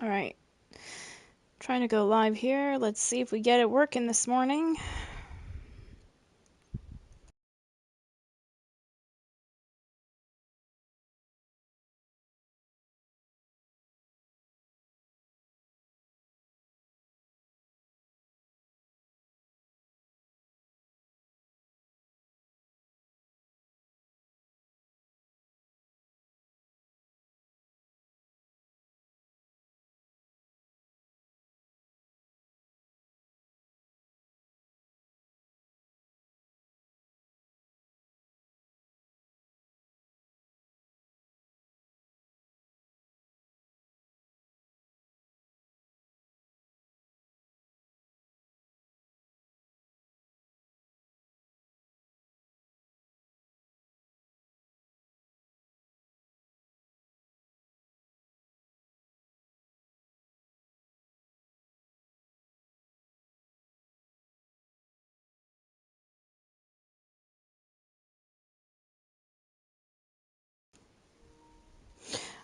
All right, trying to go live here. Let's see if we get it working this morning.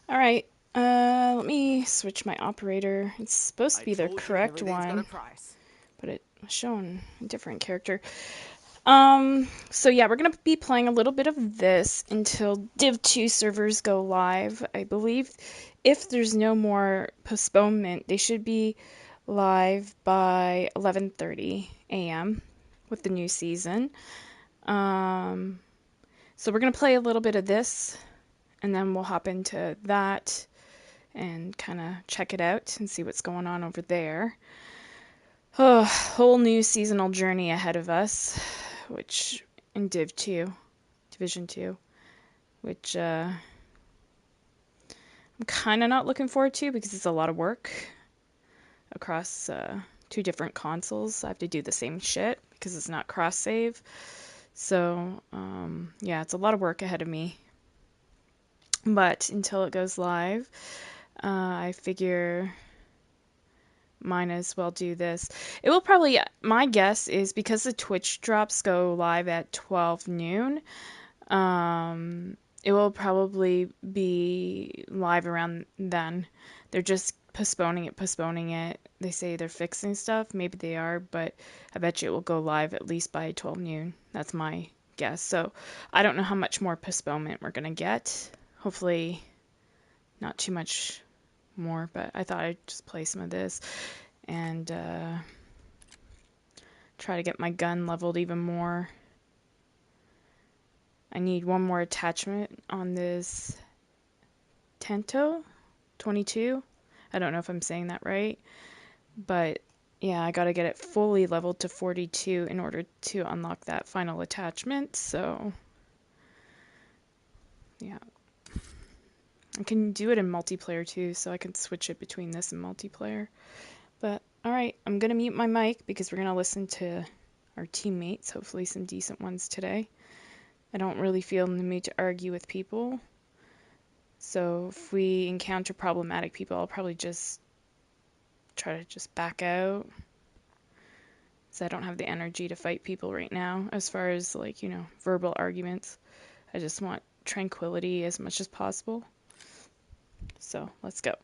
All right, let me switch my operator. It's supposed to be the correct one, but it was showing a different character. So yeah, we're gonna be playing a little bit of this until Div 2 servers go live. I believe if there's no more postponement, they should be live by 11:30 a.m. with the new season. Um, so we're gonna play a little bit of this, and then we'll hop into that and kind of check it out and see what's going on over there. Oh, whole new seasonal journey ahead of us, which in Div 2, Division 2, which I'm kind of not looking forward to because it's a lot of work across two different consoles. I have to do the same shit because it's not cross save. So, yeah, it's a lot of work ahead of me. But until it goes live, I figure might as well do this. It will probably, my guess is because the Twitch drops go live at 12 noon, it will probably be live around then. They're just postponing it. They say they're fixing stuff. Maybe they are, but I bet you it will go live at least by 12 noon. That's my guess. So I don't know how much more postponement we're going to get. Hopefully not too much more, but I thought I'd just play some of this and try to get my gun leveled even more. I need one more attachment on this Tento 22. I don't know if I'm saying that right, but yeah, I gotta get it fully leveled to 42 in order to unlock that final attachment, so yeah. I can do it in multiplayer too, so I can switch it between this and multiplayer. But alright, I'm gonna mute my mic because we're gonna listen to our teammates, hopefully some decent ones today. I don't really feel in the mood to argue with people. So if we encounter problematic people, I'll probably just try to just back out. So I don't have the energy to fight people right now as far as like, verbal arguments. I just want tranquility as much as possible. So let's go.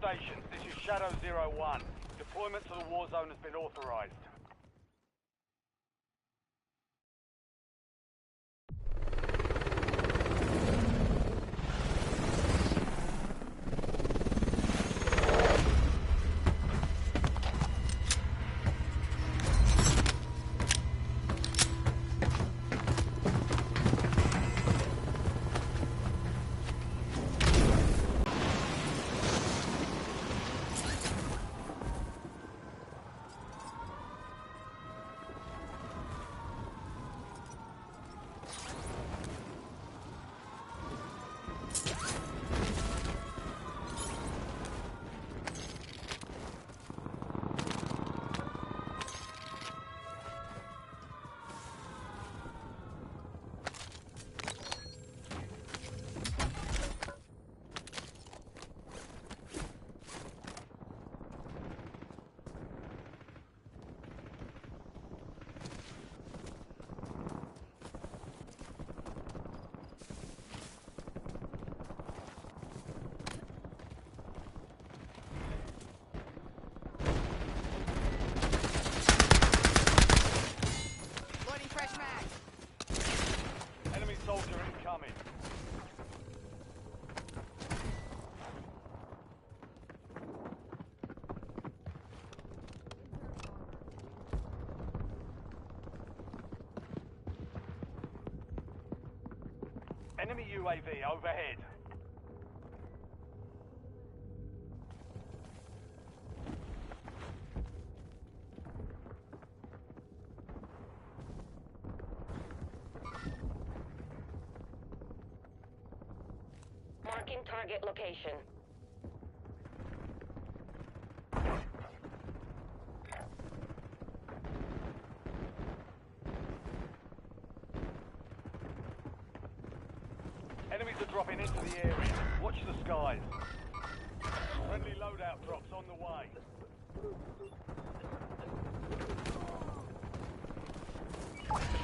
stations. This is Shadow 01. Deployment to the war zone has been authorized. Soldier incoming. Enemy UAV overhead. Marking target location. Enemies are dropping into the area. Watch the skies. Friendly loadout drops on the way.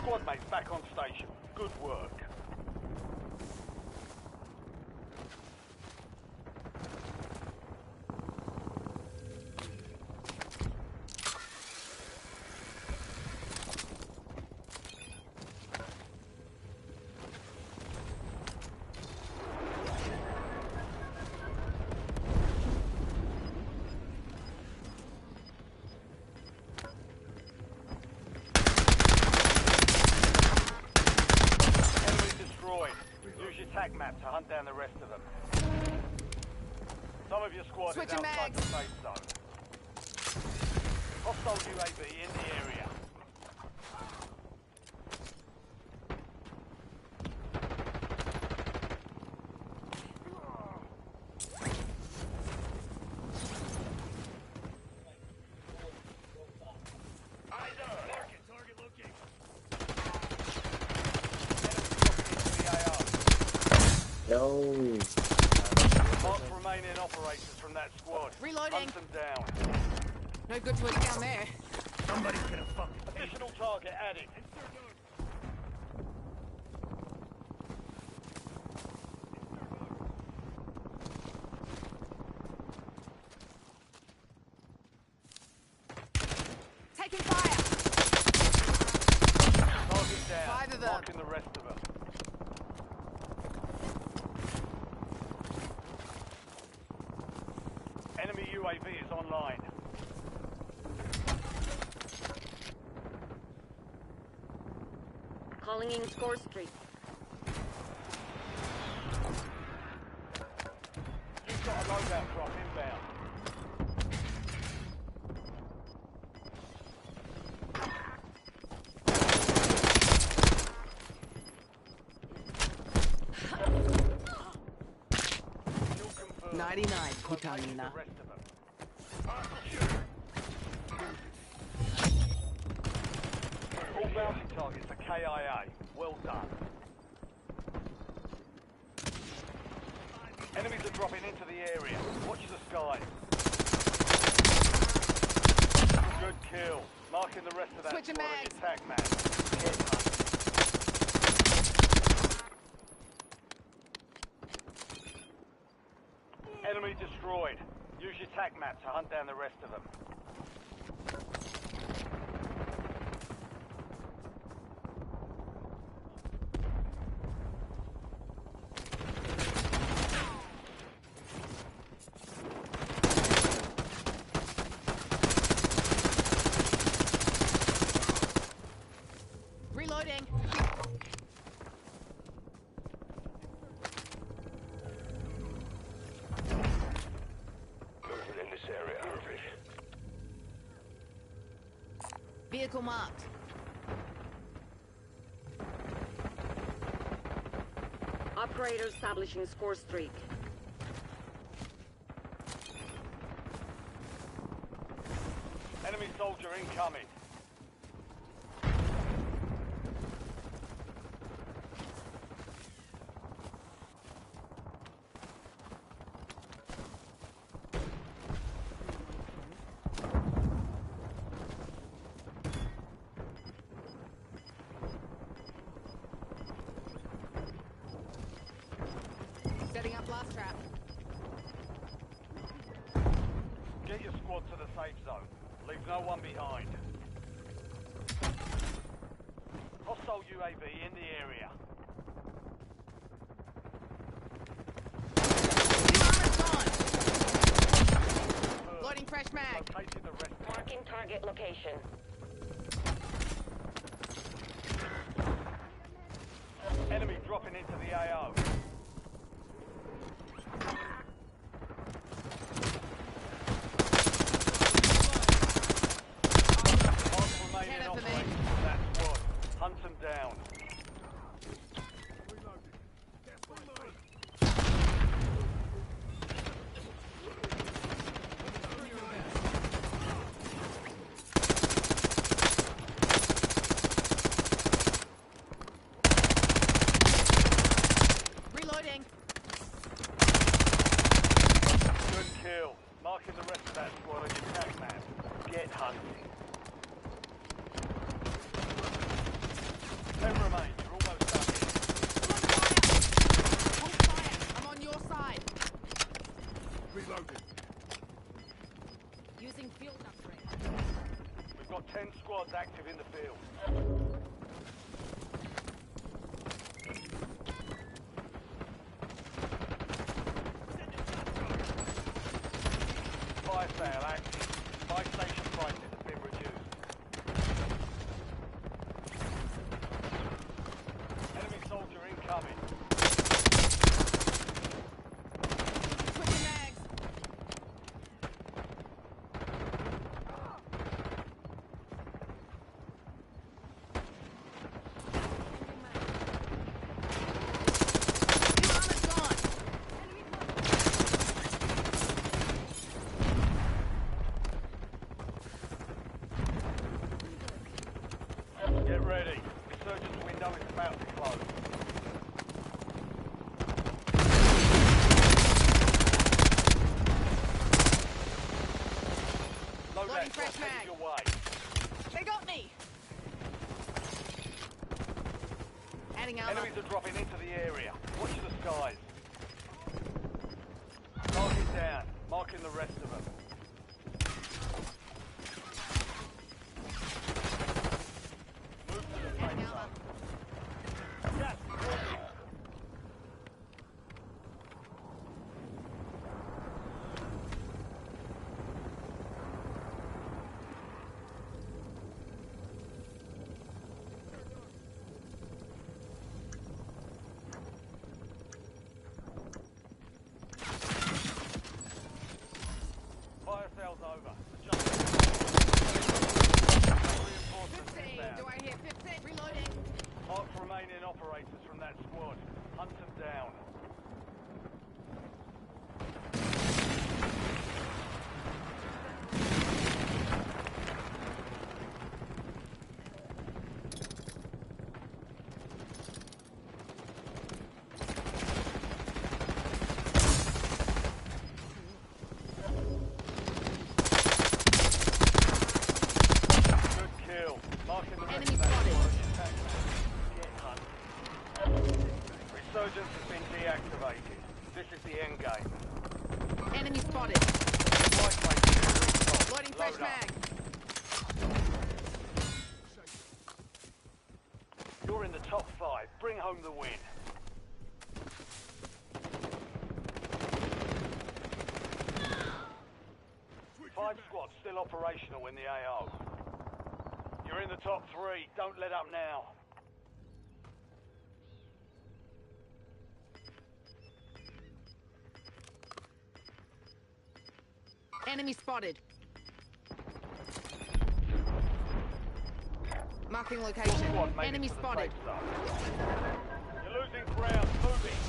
Squad mates back on station. Good work. Attack map to hunt down the rest of them. Some of your squad is outside the safe zone. Hostile UAV in the area. No. Mark remaining operators from that squad. Reloading. Hunt them down. No good to it down there. Somebody's gonna fuck. Additional target added. Taking fire. Target down. 5 of them. Marking the rest of them. Enemy UAV is online. Calling in Score Street. You've got a loadout drop inbound. Kill confirmed. 99, Putalina. The rest of them. All bounty targets are KIA. Well done. Enemies are dropping into the area. Watch the skies. Good kill. Marking the rest of that Switching squad on mags. the attack map. Headhunt. Enemy destroyed. Use your tac map to hunt down the rest of them. Reloading. Movement in this area, Harvey. Vehicle marked. Operator establishing score streak. Enemy soldier incoming. Setting up blast trap. Get your squad to the safe zone. Leave no one behind. Hostile UAV in the area. Gone. Loading fresh mag. Located the rest. Marking target location. Enemy dropping into the AO. Last remaining Ten up for me. operators from that squad. Hunt them down. Reloading. Good kill. Marking the rest of that squad on your tac map. Get hunting. 10 remain. You're almost done here. Hold fire. I'm on your side. Reloading. Using field upgrade. We've got 10 squads active in the field. Fire sale active. Buy station prices have been reduced. Enemy soldier incoming. Switching mags. New armor's gone. Get ready. Resurgence window is about to close. Load Loading that fresh drop headed mag. your way. They got me. Adding armor. Enemies are dropping into the area. Watch the skies. Target down. Marking the rest of them. Move to the safe Adding zone. armor. Gas moving. bring home the win. Five squads still operational in the AO. You're in the top 3. Don't let up now. Enemy spotted. Marking location. Squad, make Enemy it to the spotted. safe zone. You're losing ground. Moving.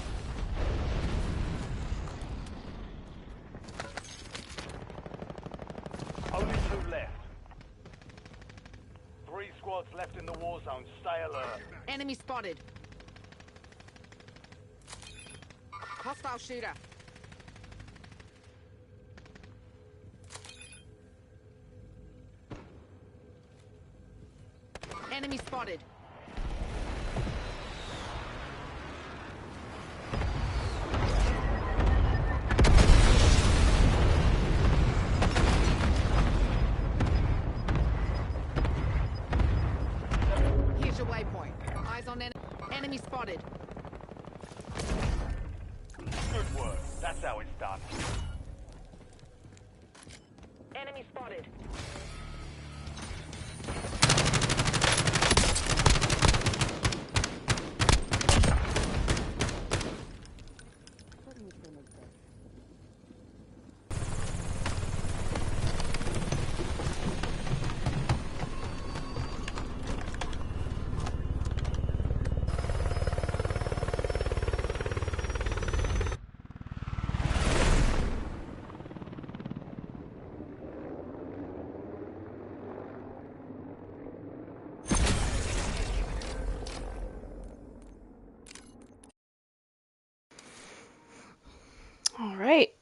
Only 2 left. 3 squads left in the war zone. Stay alert. Enemy spotted. Hostile shooter. Enemy spotted. Here's your waypoint. Eyes on enemy spotted. Good work. That's how it's done. Enemy spotted. All right.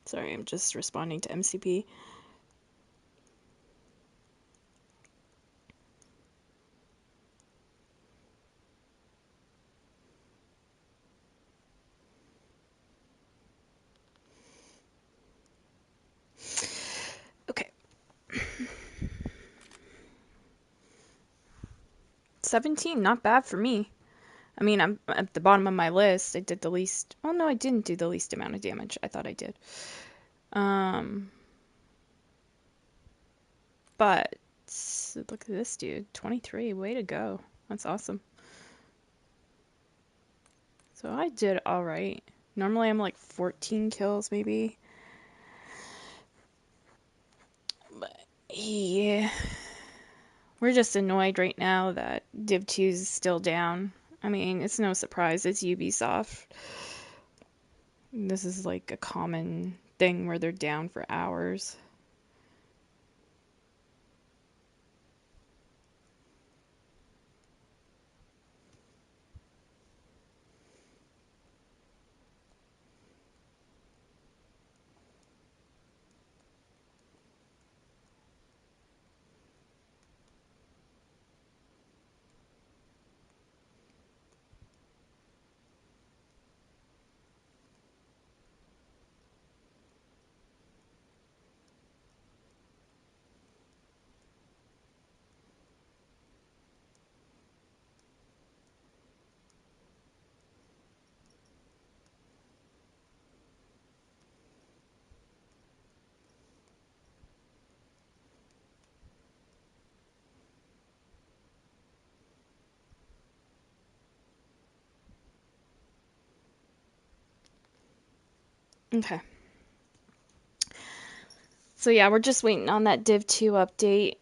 Sorry, I'm just responding to MCP. Okay. 17, not bad for me. I mean, I'm at the bottom of my list. I did the least. Well, no, I didn't do the least amount of damage. I thought I did. But look at this dude. 23. Way to go. That's awesome. So I did all right. Normally I'm like 14 kills maybe. But yeah. We're just annoyed right now that Div 2 is still down. I mean, it's no surprise. It's Ubisoft. This is like a common thing where they're down for hours. Okay. So yeah, we're just waiting on that Div 2 update.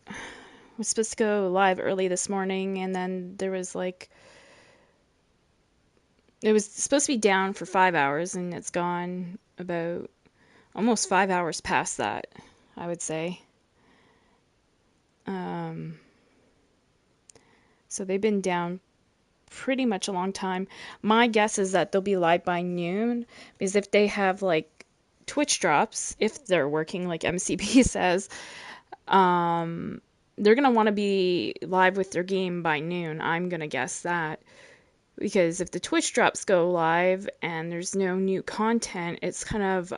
We're supposed to go live early this morning, and then there was like... It was supposed to be down for 5 hours, and it's gone about almost 5 hours past that, I would say. So they've been down pretty much a long time. My guess is that they'll be live by noon, because if they have like Twitch drops, if they're working like MCP says, They're going to want to be live with their game by noon. I'm going to guess that. Because if the Twitch drops go live and there's no new content, it's kind of,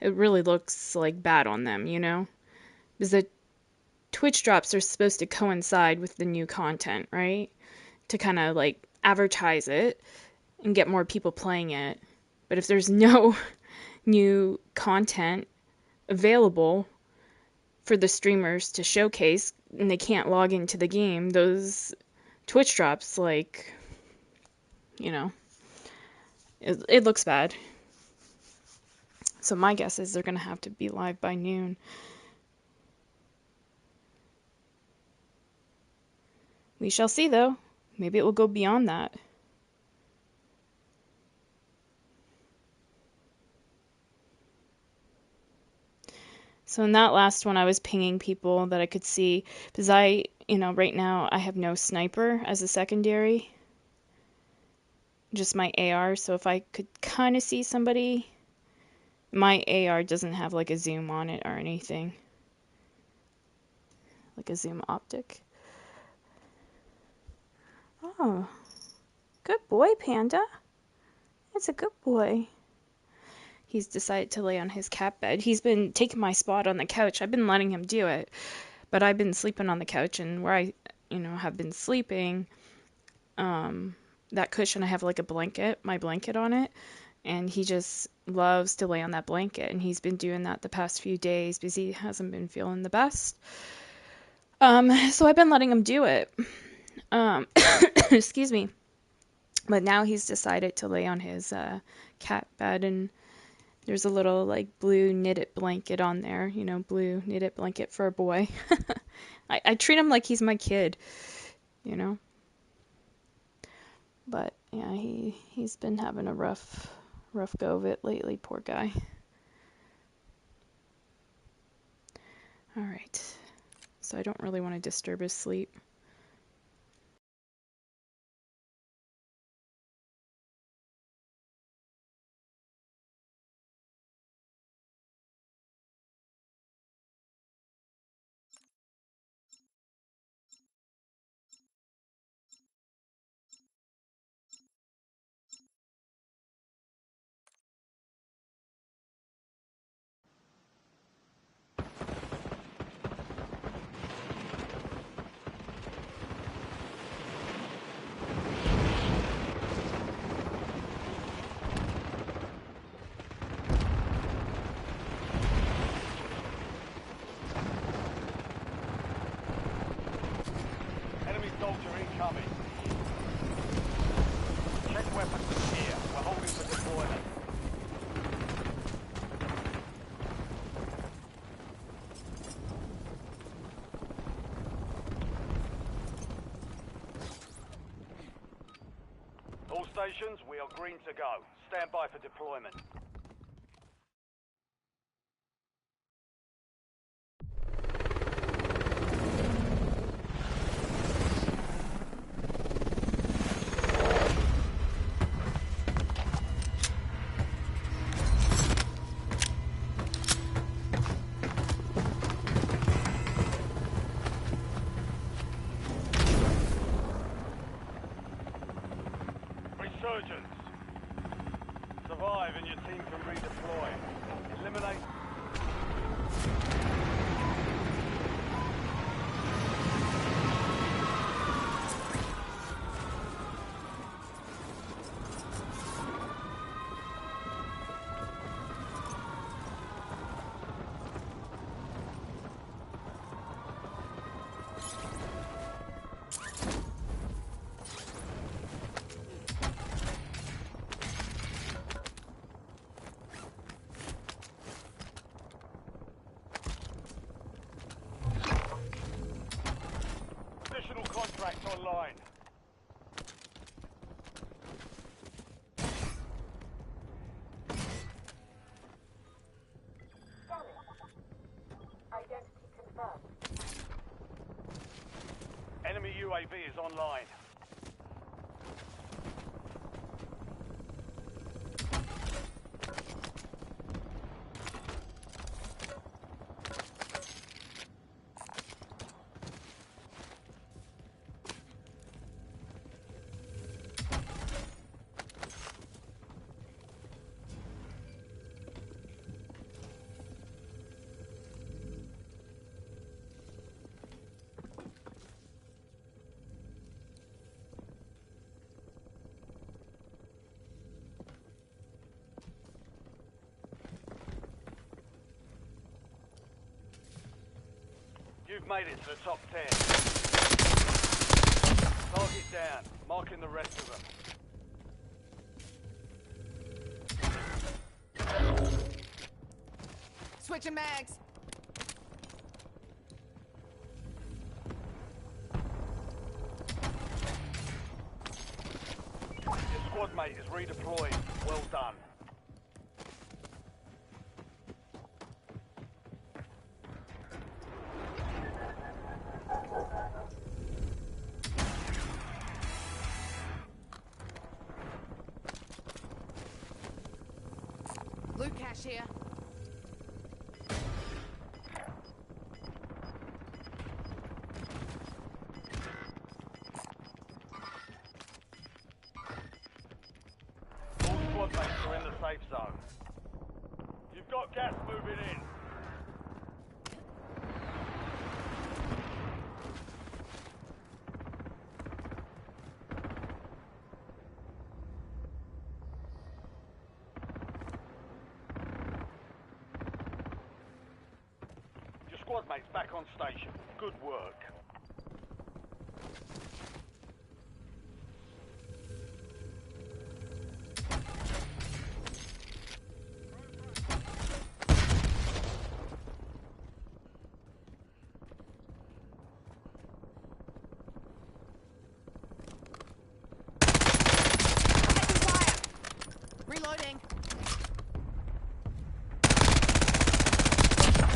it really looks like bad on them, you know? Because the Twitch drops are supposed to coincide with the new content, right? To kind of like advertise it and get more people playing it. But if there's no new content available for the streamers to showcase and they can't log into the game, those Twitch drops, like, you know, it looks bad. So my guess is they're going to have to be live by noon. We shall see, though. Maybe it will go beyond that. So in that last one, I was pinging people that I could see, because right now I have no sniper as a secondary, just my AR. So if I could kind of see somebody, my AR doesn't have like a zoom on it or anything, like a zoom optic. Oh, good boy, Panda. It's a good boy. He's decided to lay on his cat bed. He's been taking my spot on the couch. I've been letting him do it, but I've been sleeping on the couch, and where I, have been sleeping, that cushion, I have like my blanket on it, and he just loves to lay on that blanket, and he's been doing that the past few days because he hasn't been feeling the best. So I've been letting him do it. Excuse me. But now he's decided to lay on his cat bed, and there's a little like blue knitted blanket on there, blue knitted blanket for a boy. I treat him like he's my kid, But yeah, he's been having a rough go of it lately, poor guy. All right. So I don't really want to disturb his sleep. Enemy soldier incoming. Check weapons here. We're holding for deployment. All stations, we are green to go. Stand by for deployment. Resurgence. Survive and your team can redeploy. Eliminate. Additional contract online. Identity confirmed. Enemy UAV is online. You've made it to the top 10. Target down, marking the rest of them. Switching mags. Your squad mate is redeployed. Well done. Loot cache here. All squad mates are in the safe zone. You've got gas moving in. Your squad mate's back on station. Good work. Reloading.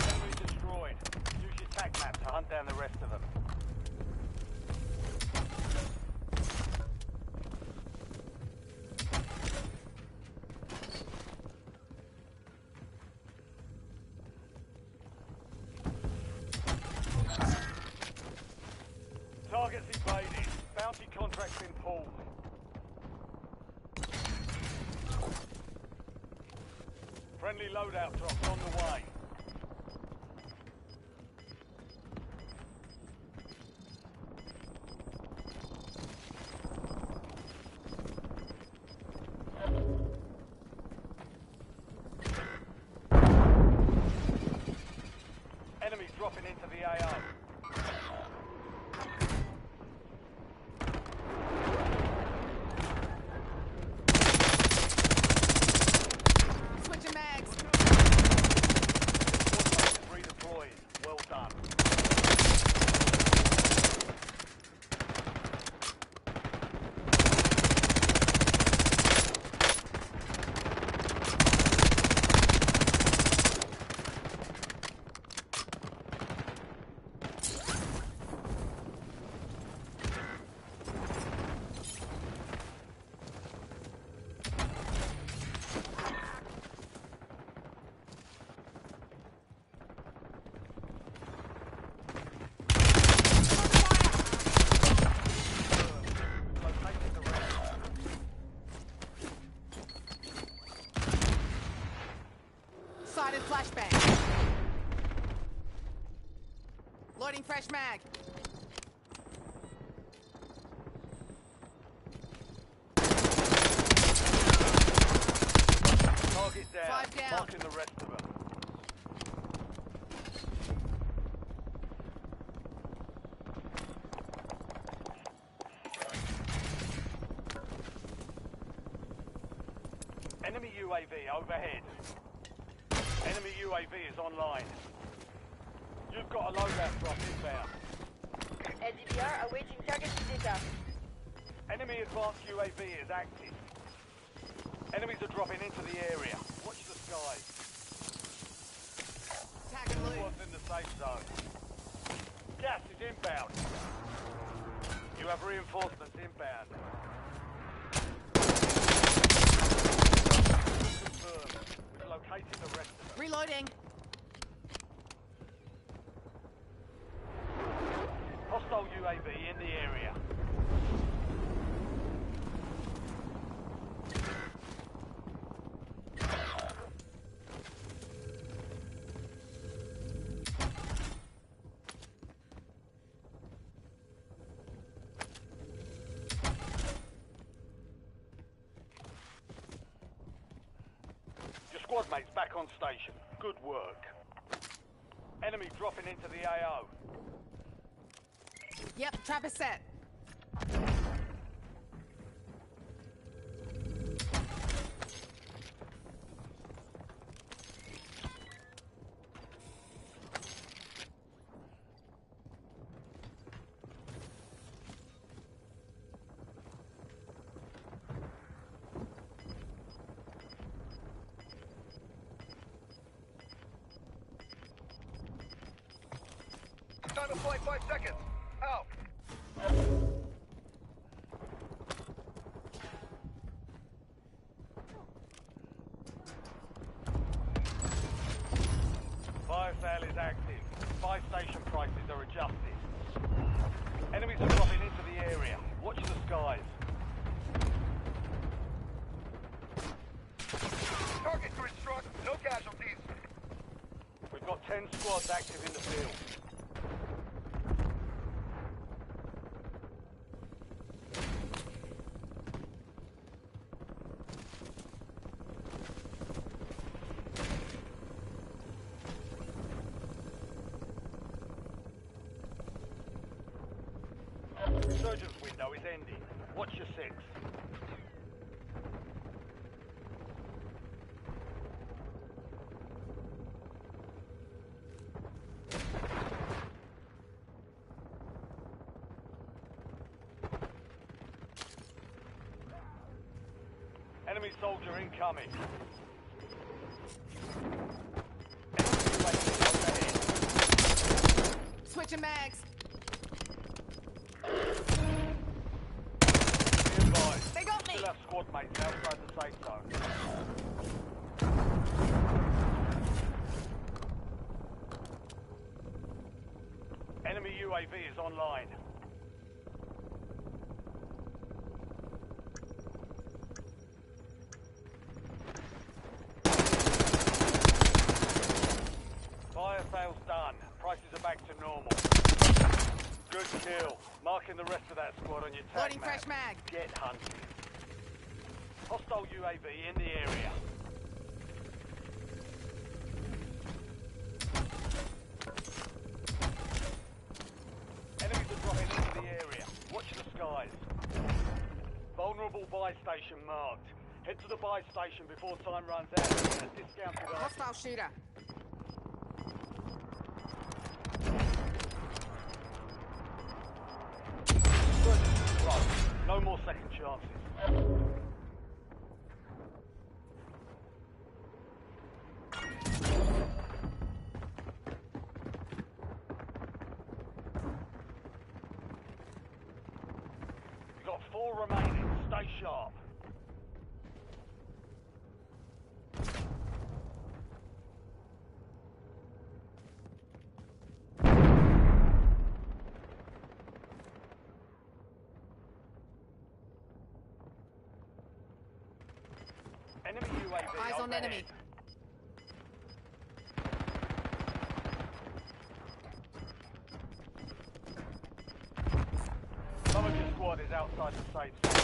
Enemy destroyed. Use your tac map to hunt down the rest of them. Targets evaded. Bounty contracts been pulled. Friendly loadout drops on the way. Enemies dropping into the AO. Switching mags. Redeployed. Well done. Located the rest. Sighted flashbang. Loading fresh mag. Target down. 5 down. Marking the rest of them. Enemy UAV overhead. Enemy UAV is online. You've got a loadout drop inbound. LDBR awaiting target data. Enemy advanced UAV is active. Enemies are dropping into the area. Watch the skies. Tag and loot. Squad's in the safe zone. Gas is inbound. You have reinforcements inbound. Confirmed. We've located the rest of them. Reloading. Hostile UAV in the area. Your squad mate's back on station. Good work. Enemy dropping into the AO. Yep, trap is set. Time to fly 5 seconds. Out. Fire sale is active. Buy station prices are adjusted. Enemies are dropping into the area. Watch the skies. Target grid struck. No casualties. We've got 10 squads active in the field. Resurgence window is ending. Watch your 6. Enemy soldier incoming. Switching mags. They got me. Still have squad mates outside the safe zone. Enemy UAV is online. Fire sales done. Prices are back to normal. Good kill. Marking the rest of that squad on your tag Loading map. fresh mag. Get hunted. Hostile UAV in the area. Enemies are dropping into the area. Watch the skies. Vulnerable buy station marked. Head to the buy station before time runs out. A discounted item. Hostile shooter. Right. No more second chances. You've got 4 remaining. Stay sharp. Enemy UAV Eyes on overhead. enemy. Some of your squad is outside the safe zone.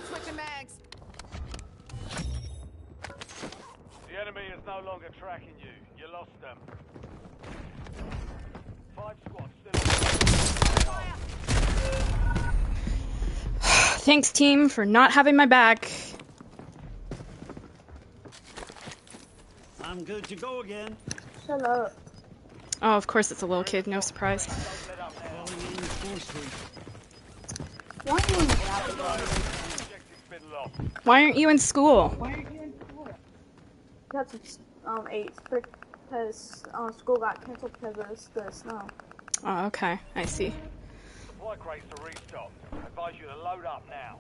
Switching mags. The enemy is no longer tracking you. You lost them. 5 squads still on. Thanks, team, for not having my back. I'm good to go again. Shut up. Oh, of course it's a little kid, no surprise. Don't let up now. Falling in forcefully. Why are you in Objective's been lost. Why aren't you in school? because school got canceled because of the snow. Oh, okay, I see. Supply crates are restocked. I advise you to load up now.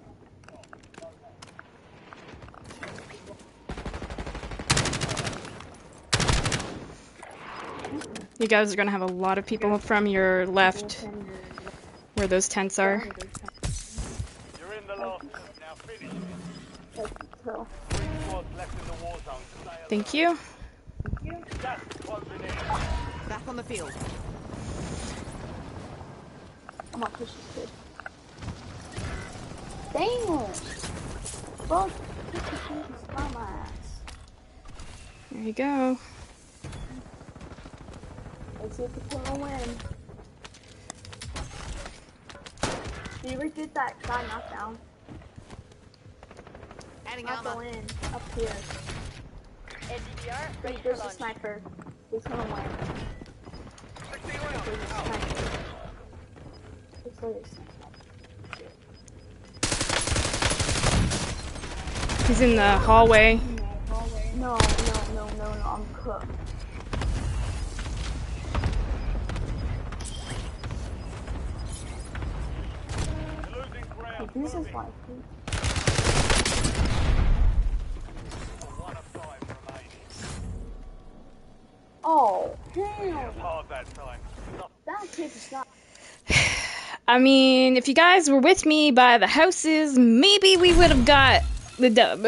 You guys are gonna have a lot of people from your left where those tents are. You're in the last two. Now finish it. So, 3 squads left in the war zone. Stay alert. Thank you. Gas is closing in. Back on the field. I'm gonna push this kid. Damn! Bro, spot my ass. There you go. Let's see if the team will win. Do you ever get that guy knocked down? Adding Not ammo. go in. Up here. SCBR, ready for There's a launch. sniper. He's gonna win. 60 rounds. There's a sniper. Looks like a sniper. He's in the hallway. No, I'm cooked. You're losing ground. This is Moving. like, One of 5 remaining. oh, It damn. was hard that time. That kid is not. I mean, if you guys were with me by the houses, maybe we would have got the dub.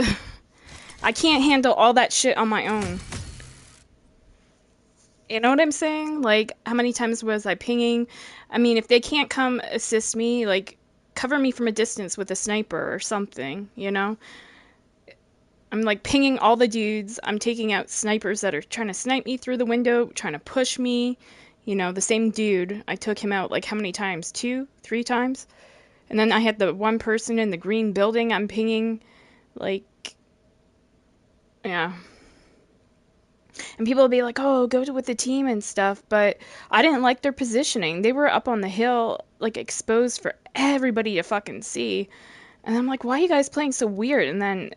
I can't handle all that shit on my own. You know what I'm saying? Like, how many times was I pinging? I mean, if they can't come assist me, like, cover me from a distance with a sniper or something, you know? I'm, like, pinging all the dudes. I'm taking out snipers that are trying to snipe me through the window, trying to push me. You know, the same dude, I took him out, like, how many times? 2, 3 times? And then I had the one person in the green building I'm pinging, like, yeah. And people will be like, oh, go with the team and stuff, but I didn't like their positioning. They were up on the hill, like, exposed for everybody to fucking see. And I'm like, why are you guys playing so weird? And then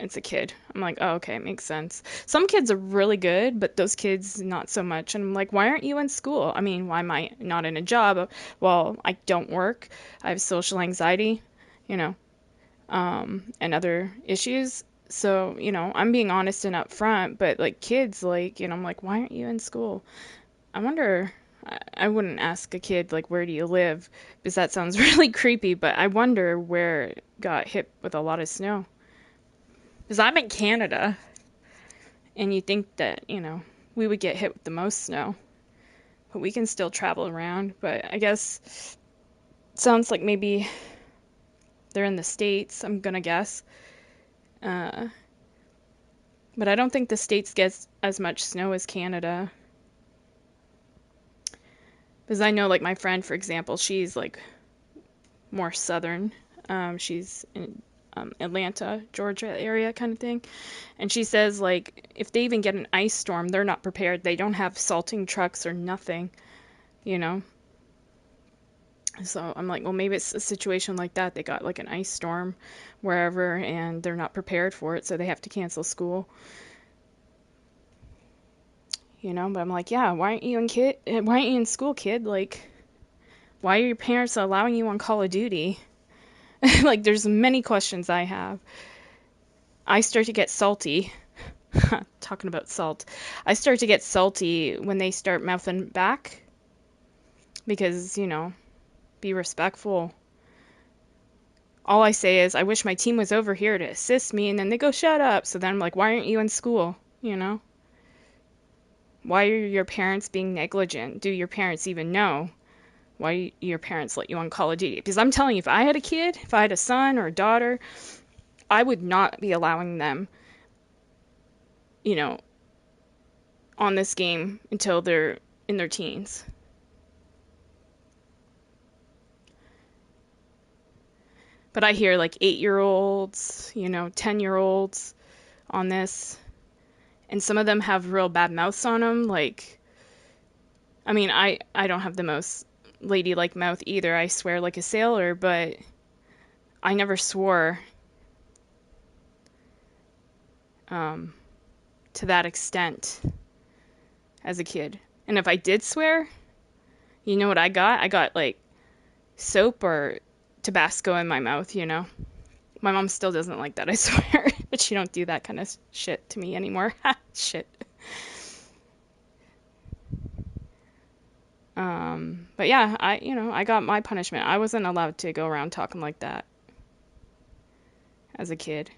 it's a kid. I'm like, oh, okay, makes sense. Some kids are really good, but those kids, not so much. And I'm like, why aren't you in school? I mean, why am I not in a job? Well, I don't work. I have social anxiety, you know, and other issues. So, you know, I'm being honest and upfront, but like kids, like, you know, I'm like, why aren't you in school? I wonder, I wouldn't ask a kid, like, where do you live? Because that sounds really creepy, but I wonder where it got hit with a lot of snow. Because I'm in Canada, and you think that, you know, we would get hit with the most snow. But we can still travel around. But I guess it sounds like maybe they're in the States, I'm gonna guess. But I don't think the States gets as much snow as Canada. Because I know, like, my friend, for example, she's, like, more southern. She's in Atlanta, Georgia area kind of thing. And she says, like, if they even get an ice storm, they're not prepared. They don't have salting trucks or nothing, you know? So I'm like, well, maybe it's a situation like that. They got, like, an ice storm wherever, and they're not prepared for it, so they have to cancel school. You know, but I'm like, yeah, why aren't you in school, kid? Like, why are your parents allowing you on Call of Duty? Like, there's many questions I have. I start to get salty. Talking about salt. I start to get salty when they start mouthing back. Because, you know, be respectful. All I say is, I wish my team was over here to assist me, and then they go, shut up. So then I'm like, why aren't you in school? You know? Why are your parents being negligent? Do your parents even know? Why your parents let you on Call of Duty? Because I'm telling you, if I had a kid, if I had a son or a daughter, I would not be allowing them, you know, on this game until they're in their teens. But I hear like 8-year-olds, you know, 10-year-olds on this. And some of them have real bad mouths on them. Like, I mean, I don't have the most ladylike mouth either. I swear like a sailor, but I never swore to that extent as a kid. And if I did swear, you know what I got? I got like soap or Tabasco in my mouth, you know. My mom still doesn't like that, I swear. But she don't do that kind of shit to me anymore. Shit. But yeah, I got my punishment. I wasn't allowed to go around talking like that as a kid.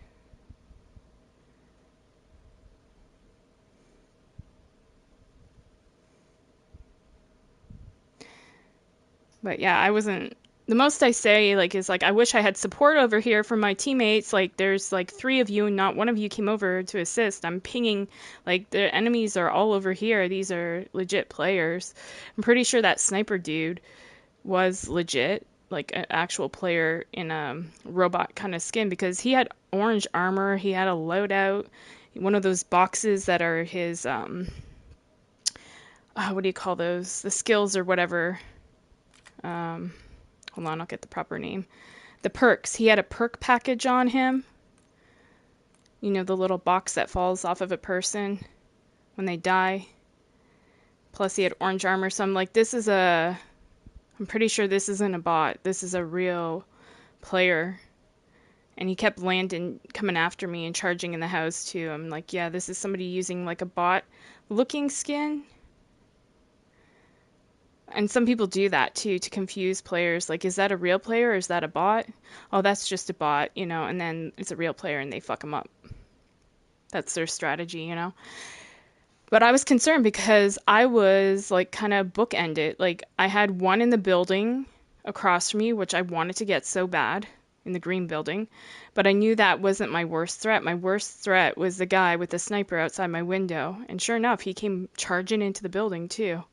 But yeah, I wasn't the most I say, like, is, like, I wish I had support over here from my teammates. Like, there's, like, 3 of you and not one of you came over to assist. I'm pinging, like, the enemies are all over here. These are legit players. I'm pretty sure that sniper dude was legit, like, an actual player in a robot kind of skin, because he had orange armor, he had a loadout, one of those boxes that are his, what do you call those? The skills or whatever. Hold on, I'll get the proper name. The perks. He had a perk package on him. You know, the little box that falls off of a person when they die. Plus he had orange armor. So I'm like, I'm pretty sure this isn't a bot. This is a real player. And he kept coming after me and charging in the house too. I'm like, yeah, this is somebody using like a bot looking skin. And some people do that too, to confuse players. Like, is that a real player or is that a bot? Oh, that's just a bot, you know, and then it's a real player and they fuck them up. That's their strategy, you know. But I was concerned because I was, like, kind of bookended. Like, I had one in the building across from me, which I wanted to get so bad, in the green building. But I knew that wasn't my worst threat. My worst threat was the guy with the sniper outside my window. And sure enough, he came charging into the building too.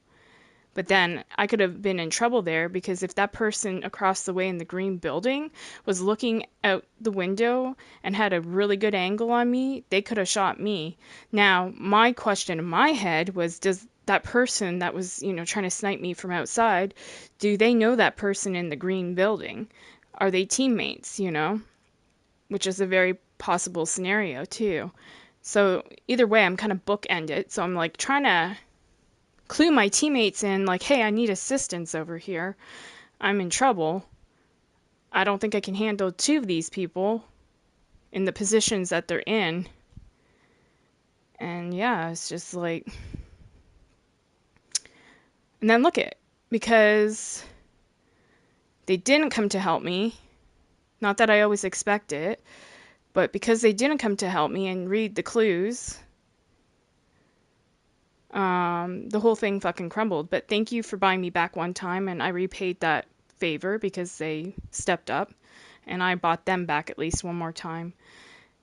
But then I could have been in trouble there, because if that person across the way in the green building was looking out the window and had a really good angle on me, they could have shot me. Now, my question in my head was, does that person that was, you know, trying to snipe me from outside, do they know that person in the green building? Are they teammates, you know? Which is a very possible scenario too. So either way, I'm kind of bookended. So I'm like trying to clue my teammates in, like, hey, I need assistance over here. I'm in trouble. I don't think I can handle 2 of these people in the positions that they're in. And yeah, it's just like... And then look it, because they didn't come to help me. Not that I always expect it, but because they didn't come to help me and read the clues... the whole thing fucking crumbled. But thank you for buying me back one time, and I repaid that favor because they stepped up, and I bought them back at least one more time.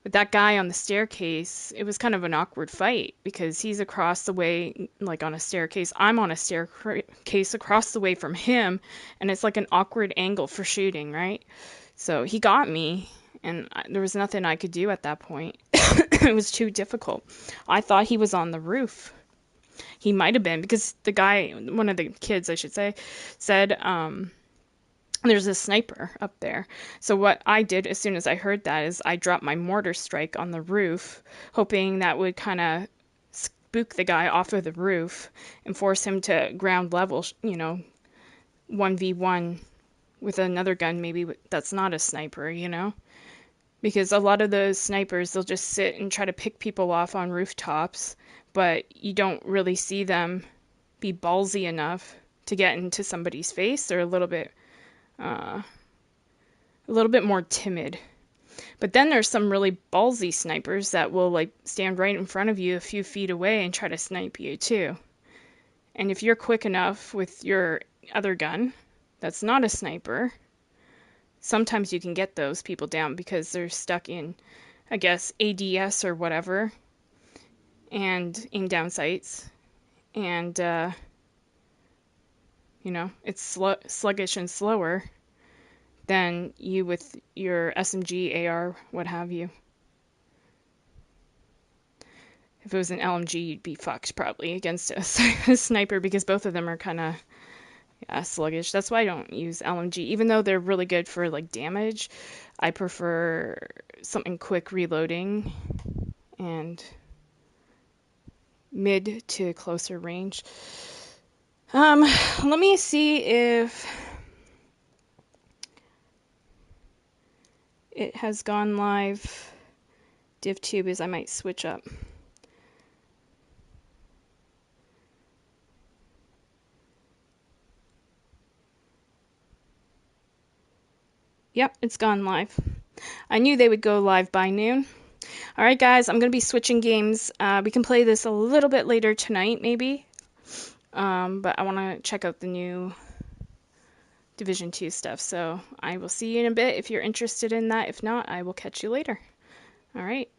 But that guy on the staircase, it was kind of an awkward fight because he's across the way, like on a staircase. I'm on a staircase across the way from him, and it's like an awkward angle for shooting, right? So he got me, and there was nothing I could do at that point. It was too difficult. I thought he was on the roof. He might have been, because the guy, one of the kids, I should say, said, there's a sniper up there. So what I did as soon as I heard that is I dropped my mortar strike on the roof, hoping that would kind of spook the guy off of the roof and force him to ground level, you know, 1v1 with another gun maybe that's not a sniper, you know? Because a lot of those snipers, they'll just sit and try to pick people off on rooftops, but you don't really see them be ballsy enough to get into somebody's face. They're a little bit more timid. But then there's some really ballsy snipers that will like stand right in front of you a few feet away and try to snipe you too. And if you're quick enough with your other gun that's not a sniper, sometimes you can get those people down because they're stuck in, I guess, ADS or whatever, and aim down sights, and you know, it's sluggish and slower than you with your SMG, AR, what have you. If it was an LMG, you'd be fucked probably against a sniper, because both of them are kind of sluggish. That's why I don't use LMG, even though they're really good for like damage. I prefer something quick reloading and mid to closer range. Let me see if it has gone live. DivTube is, I might switch up. Yep, it's gone live. I knew they would go live by noon. Alright guys, I'm going to be switching games. We can play this a little bit later tonight, maybe. But I want to check out the new Division 2 stuff. So I will see you in a bit if you're interested in that. If not, I will catch you later. All right.